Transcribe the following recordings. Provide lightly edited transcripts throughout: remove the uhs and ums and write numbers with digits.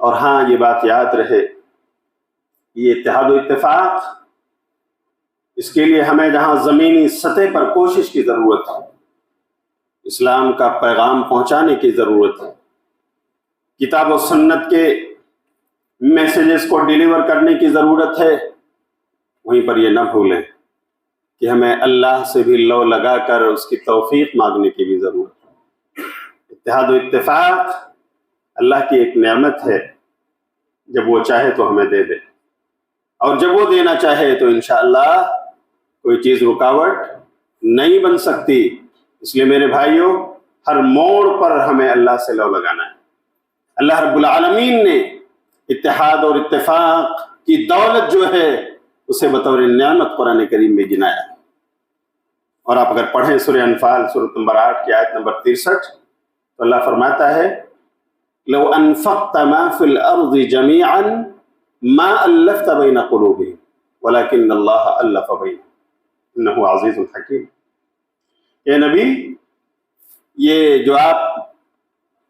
اور ہاں یہ بات یاد رہے، یہ اتحاد و اتفاق، اس کے لیے ہمیں جہاں زمینی سطح پر کوشش کی ضرورت ہے، اسلام کا پیغام پہنچانے کی ضرورت ہے، کتاب و سنت کے میسیجز کو ڈیلیور کرنے کی ضرورت ہے، وہیں پر یہ نہ بھولیں کہ ہمیں اللہ سے بھی لو لگا کر اس کی توفیق مانگنے کی بھی ضرورت ہے۔ اتحاد و اتفاق اللہ کی ایک نعمت ہے، جب وہ چاہے تو ہمیں دے دے، اور جب وہ دینا چاہے تو انشاءاللہ کوئی چیز رکاوٹ نہیں بن سکتی۔ اس لیے میرے بھائیوں، ہر موڑ پر ہمیں اللہ سے لو لگانا ہے۔ اللہ رب العالمین نے اتحاد اور اتفاق کی دولت جو ہے اسے بطور نعمت قرآن کریم میں گنایا ہے۔ اور آپ اگر پڑھیں سورہ انفال سورۃ نمبر 8 کی آیت نمبر 63، تو اللہ فرماتا ہے لو انفقت ما فی الارض جميعا ما الفت بین قلوبهم ولکن اللہ الف بینہم انہ عزیز حکیم۔ اے نبی، یہ جو آپ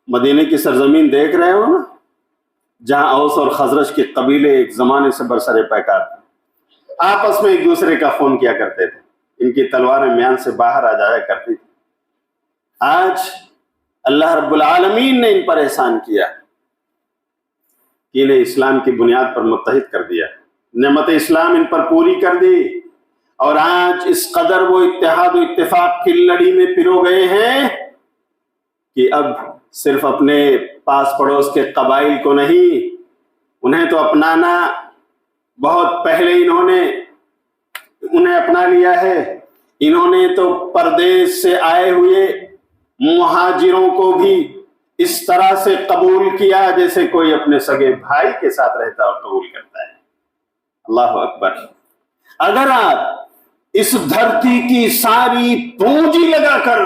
مدینے کی سرزمین دیکھ رہے ہو نا، جہاں اوس اور خزرج کے قبیلے ایک زمانے سے برسر پیکار تھے، آپس میں ایک دوسرے کا خون کیا کرتے تھے، ان کی تلواریں میان سے باہر آ جایا کرتی تھی۔ آج اللہ رب العالمین نے ان پر احسان کیا کہ انہیں اسلام کی بنیاد پر متحد کر دیا، نعمت اسلام ان پر پوری کر دی، اور آج اس قدر وہ اتحاد و اتفاق کی لڑی میں پرو گئے ہیں کہ اب صرف اپنے پاس پڑوس کے قبائل کو نہیں، انہیں تو اپنانا بہت پہلے انہیں اپنا لیا ہے۔ انہوں نے تو پردیس سے آئے ہوئے مہاجروں کو بھی اس طرح سے قبول کیا جیسے کوئی اپنے سگے بھائی کے ساتھ رہتا اور قبول کرتا ہے۔ اللہ اکبر۔ اگر آپ اس دھرتی کی ساری پونجی لگا کر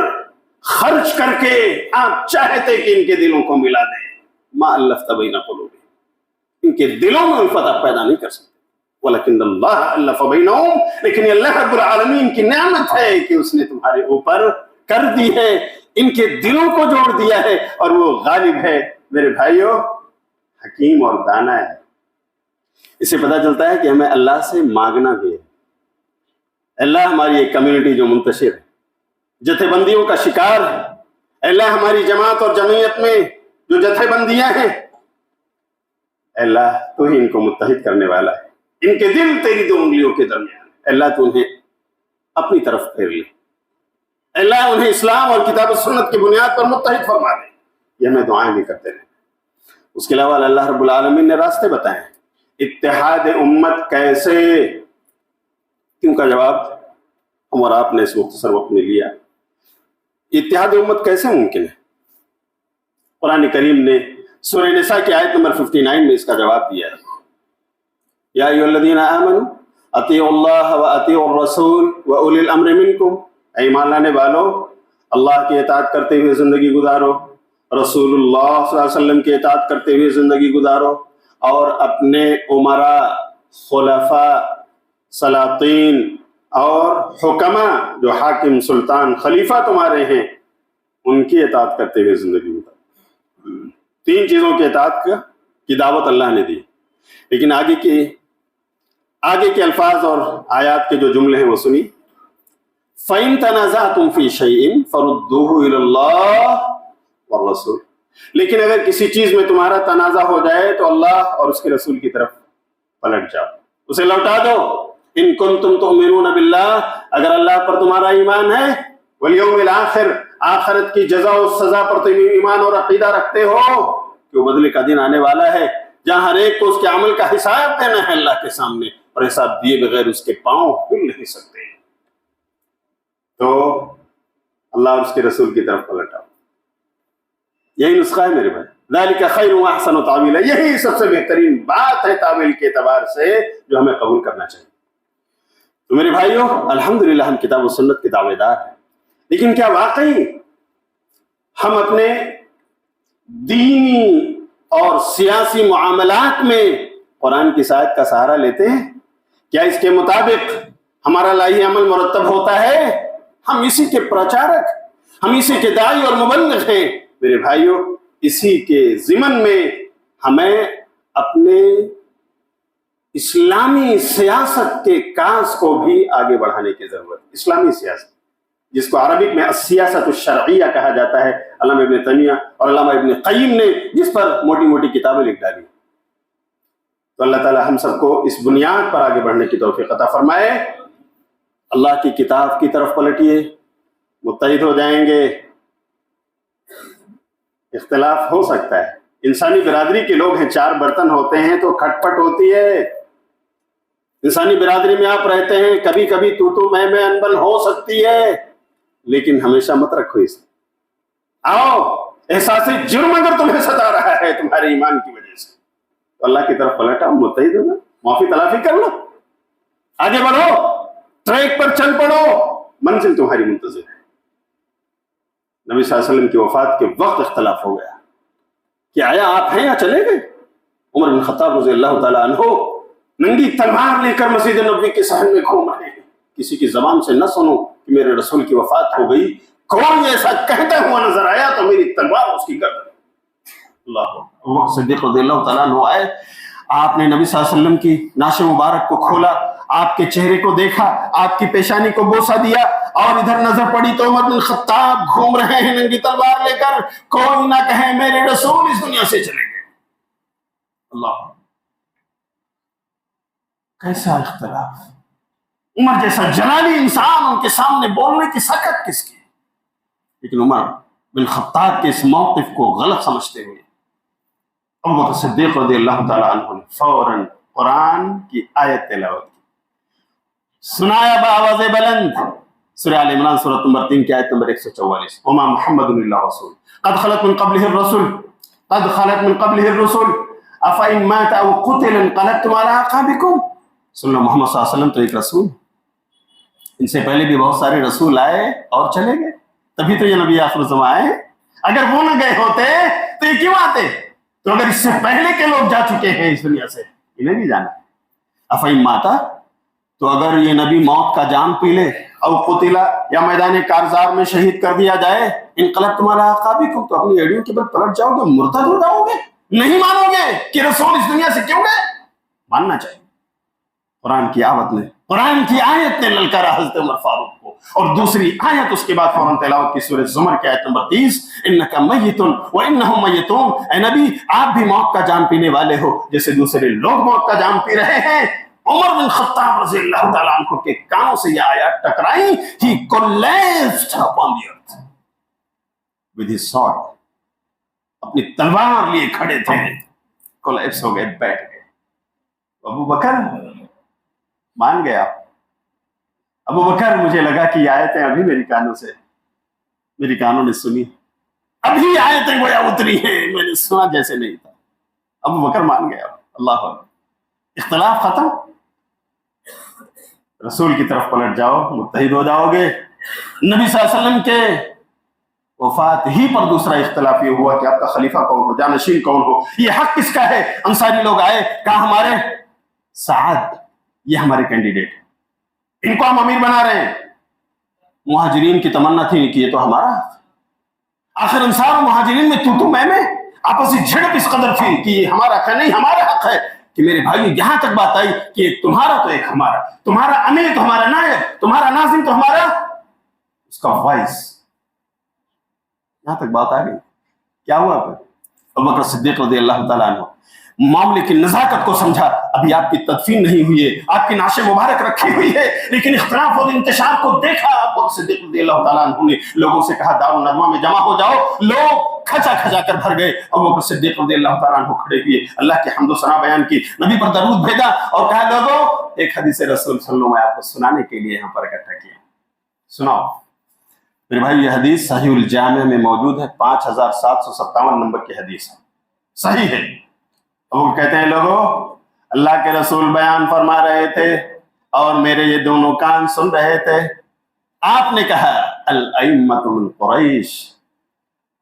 خرچ کر کے آپ چاہتے کہ ان کے دلوں کو ملا دیں، ما الفت بین قلوبہم، ان کے دلوں میں الفت آپ پیدا نہیں کر سکتے، ولیکن اللہ الف بینہم، لیکن اللہ رب العالمین کی نعمت ہے کہ اس نے تمہارے اوپر کر دی ہے، ان کے دلوں کو جوڑ دیا ہے، اور وہ غالب ہے میرے بھائیوں، حکیم اور دانا ہے۔ اسے پتہ چلتا ہے کہ ہمیں اللہ سے مانگنا بھی ہے۔ اللہ ہماری ایک کمیونٹی جو منتشر ہے، جتھے بندیوں کا شکار ہے، اللہ ہماری جماعت اور جمعیت میں جو جتھے بندیاں ہیں، اللہ تو ہی ان کو متحد کرنے والا ہے، ان کے دل تیری دو انگلیوں کے درمیان، اللہ تو انہیں اپنی طرف پھیر لے، اللہ انہیں اسلام اور کتاب و سنت کی بنیاد پر متحد فرما دے۔ یہ ہمیں دعائیں بھی کرتے رہیں۔ اس کے علاوہ اللہ رب العالمین نے راستے بتائے ہیں۔ اتحاد امت کیسے، کیوں کا جواب ہم اور آپ نے اس مختصر وقت میں لیا۔ اتحاد امت کیسے ممکن ہے؟ قرآن کریم نے سورہ نساء کی آیت نمبر 59 میں اس کا جواب دیا ہے۔ یا ایھا الذین آمنوا اطیعوا اللہ واطیعوا الرسول واولی الامر منکم، اے ایمان لانے والو، اللہ کی اطاعت کرتے ہوئے زندگی گزارو، رسول اللہ صلی اللہ علیہ وسلم کی اطاعت کرتے ہوئے زندگی گزارو، اور اپنے امراء، خلفاء، سلاطین اور حکماء جو حاکم، سلطان، خلیفہ تمہارے ہیں، ان کی اطاعت کرتے ہوئے زندگی گزارو۔ 3 چیزوں کی اطاعت کی دعوت اللہ نے دی، لیکن آگے کے الفاظ اور آیات کے جو جملے ہیں وہ سنی۔ فَإِن تَنَازَعْتُمْ فِي شَيْءٍ فَرُدُّوهُ إِلَى اللَّهِ وَالرَّسُولِ، لیکن اگر کسی چیز میں تمہارا تنازع ہو جائے تو اللہ اور اس کے رسول کی طرف پلٹ جاؤ، اسے لوٹا دو۔ ان کنتم تؤمنون باللہ، اگر اللہ پر تمہارا ایمان ہے، والیوم الآخر، آخرت کی جزا و سزا پر تم ایمان اور عقیدہ رکھتے ہو کہ وہ بدلے کا دن آنے والا ہے جہاں ہر ایک کو اس کے عمل کا حساب دینا ہے اللہ کے سامنے، اور حساب دیے بغیر اس کے پاؤں ہل نہیں سکتے، تو اللہ اور اس کے رسول کی طرف پلٹ آؤ۔ یہی نسخہ ہے میرے بھائی، ذالک خیر و احسن تاویلا، یہی سب سے بہترین بات ہے تاویل کے اعتبار سے جو ہمیں قبول کرنا چاہیے۔ تو میرے بھائیوں، الحمدللہ ہم کتاب و سنت کے دعوے دار ہیں، لیکن کیا واقعی ہم اپنے دینی اور سیاسی معاملات میں قرآن کی آیت کا سہارا لیتے ہیں؟ کیا اس کے مطابق ہمارا لائی عمل مرتب ہوتا ہے؟ ہم اسی کے پرچارک، ہم اسی کے داعی اور مبلغ ہیں۔ میرے بھائیوں، اسی کے ضمن میں ہمیں اپنے اسلامی سیاست کے کاز کو بھی آگے بڑھانے کی ضرورت ہے. اسلامی سیاست جس کو عربک میں السیاست الشرعیہ کہا جاتا ہے، علامہ ابن تیمیہ اور علامہ ابن قیم نے جس پر موٹی موٹی کتابیں لکھ ڈالی. تو اللہ تعالی ہم سب کو اس بنیاد پر آگے بڑھنے کی توفیق عطا فرمائے. اللہ کی کتاب کی طرف پلٹیے، متحد ہو جائیں گے. اختلاف ہو سکتا ہے، انسانی برادری کے لوگ ہیں، 4 برتن ہوتے ہیں تو کھٹ پٹ ہوتی ہے. انسانی برادری میں آپ رہتے ہیں، کبھی کبھی تو میں انبن ہو سکتی ہے، لیکن ہمیشہ مت رکھو اسے. آؤ، احساس جرم اگر تمہیں ستا رہا ہے تمہارے ایمان کی وجہ سے تو اللہ کی طرف پلٹا، متحد ہونا، معافی تلافی کر لو، آگے بڑھو، ٹریک پر چل پڑو، منزل تمہاری منتظر ہے. نبی صلی اللہ علیہ وسلم کی وفات کے وقت اختلاف ہو گیا کہ آیا آپ ہیں یا چلے گئے. عمر بن خطاب رضی اللہ تعالیٰ عنہ ننگی تلوار لے کر مسجد نبوی کے صحن میں گھوم رہے ہیں. کسی کی زبان سے نہ سنو کہ میرے رسول کی وفات ہو گئی، کوئی ایسا کہتا ہوا نظر آیا تو میری تلوار اس کی گردن. اللہ صدیق رضی اللہ تعالیٰ عنہ آئے، آپ نے نبی صلی اللہ علیہ وسلم کی ناش مبارک کو کھولا، آپ کے چہرے کو دیکھا، آپ کی پیشانی کو بوسہ دیا، اور ادھر نظر پڑی تو عمر بن خطاب گھوم رہے ہیں ننگی تلوار لے کر. کوئی نہ کہے میرے رسول اس دنیا سے چلے گئے. اللہ، کیسا اختلاف. عمر جیسا جلالی انسان ان کے سامنے بولنے کی سکت کس کی. لیکن عمر بن خطاب کے اس موقف کو غلط سمجھتے ہوئے ابوبکر صدیق رضی اللہ تعالیٰ عنہ نے فوراً قرآن کی آیت تلاوت کی، سنایا بآواز بلند. سورہ آل عمران سورۃ نمبر 3 کی آیت نمبر 144. وما محمد الا رسول قد خلت من قبله الرسل افإن مات او قتل انقلبتم على اعقابكم. سننا محمد صلی اللہ علیہ وسلم تو ایک رسول، ان سے پہلے بھی بہت سارے رسول آئے اور چلے گئے، تبھی تو یہ نبی آخر الزمان آئے. اگر وہ نہ گئے ہوتے تو یہ کیوں آتے؟ تو اگر اس سے پہلے کے لوگ جا چکے ہیں اس دنیا سے، انہیں بھی جانا. افإن ماتا، تو اگر یہ نبی موت کا جام پی لے، او قتلا، یا میدان کارزار میں شہید کر دیا جائے، انقلبتم علی اعقابکم، تو اپنی ایڑیوں کے بل پلٹ جاؤ گے، مرتد ہو جاؤ گے، نہیں مانو گے کہ رسول اس دنیا سے کیوں گئے. ماننا چاہیے. قرآن کی آیت نے للکارا حضرت عمر فاروق کو، اور دوسری آیت اس کے بعد فوراً تلاوت کی سورہ زمر کی آیت نمبر 30. انک میت وانہم میتون، اے نبی آپ بھی موت کا جام پینے والے ہو جیسے دوسرے لوگ موت کا جام پی رہے ہیں. عمر بن خطاب رضی اللہ تعالیٰ عنہ کے کانوں سے یہ آیات ٹکرائی. He collapsed upon the earth with his sword. اپنی تلوار لیے کھڑے تھے، کولیپس ہو گئے، بیٹھ گئے. ابو بکر مان گیا. ابو بکر، مجھے لگا کہ یہ آیتیں ابھی میری کانوں نے سنی، ابھی آیتیں گویا اتری ہیں، میں نے سنا جیسے نہیں تھا. ابو بکر مان گیا. اللہ اکبر. اختلاف ختم، رسول کی طرف پلٹ جاؤ، متحد ہو جاؤ گے. نبی صلی اللہ علیہ وسلم کے وفات ہی پر دوسرا اختلاف یہ ہوا کہ آپ کا خلیفہ کون ہو، جانشین کون ہو، یہ حق کس کا ہے. انصاری لوگ آئے، کہا ہمارے سعد یہ ہمارے کینڈیڈیٹ، ان کو ہم امیر بنا رہے ہیں. مہاجرین کی تمنا تھی کہ یہ تو ہمارا. آخر انصار و مہاجرین میں تو میں آپسی جھڑپ اس قدر تھی کہ یہ ہمارا حق ہے، نہیں ہمارا حق ہے. کہ میرے بھائی یہاں تک بات آئی کہ ایک تمہارا تو ایک ہمارا، تمہارا امیر تو ہمارا نائب، تمہارا ناظم تو ہمارا اس کا وائس. یہاں تک بات آ گئی. کیا ہوا پھر؟ ابوبکر صدیق رضی اللہ تعالیٰ عنہ معاملے کی نزاکت کو سمجھا. ابھی آپ کی تدفین نہیں ہوئی ہے، آپ کی نعش مبارک رکھی ہوئی ہے، لیکن اختلاف اور انتشار کو دیکھا. ابوبکر صدیق رضی اللہ تعالیٰ عنہ نے لوگوں سے کہا دار الندوہ میں جمع ہو جاؤ. لوگ کھچا کر بھر گئے. ابوبکر صدیق رضی اللہ تعالیٰ عنہ کھڑے ہوئے، اللہ کی حمد و ثنا بیان کی، نبی پر درود بھیجا اور کہا لوگوں ایک حدیث رسول صلی اللہ علیہ وسلم میں آپ کو سنانے کے لیے یہاں پر اکٹھا کیا، سناؤ. میرے بھائی یہ حدیث صحیح الجامع میں موجود ہے، 5757 نمبر کی حدیث ہے، صحیح ہے. وہ کہتے ہیں لوگوں اللہ کے رسول بیان فرما رہے تھے اور میرے یہ دونوں کان سن رہے تھے. آپ نے کہا الائمۃ من قریش،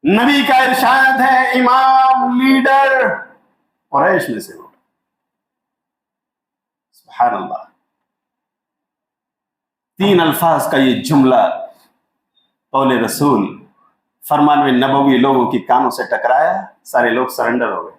نبی کا ارشاد ہے امام لیڈر قریش میں سے ہو. سبحان اللہ. 3 الفاظ کا یہ جملہ قول رسول فرمان میں نبوی لوگوں کی کانوں سے ٹکرایا، سارے لوگ سرنڈر ہو گئے.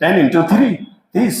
10 into 3 30।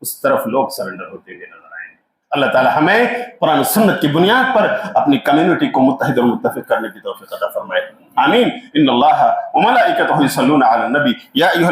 اس طرف لوگ سرنڈر ہوتے ہوئے نظر آئیں گے۔ اللہ تعالی ہمیں قرآن و سنت کی بنیاد پر اپنی کمیونٹی کو متحد اور متفق کرنے کی توفیق عطا فرمائے، آمین۔ ان اللہ وملائکتہ یصلون علی النبی یا ایھا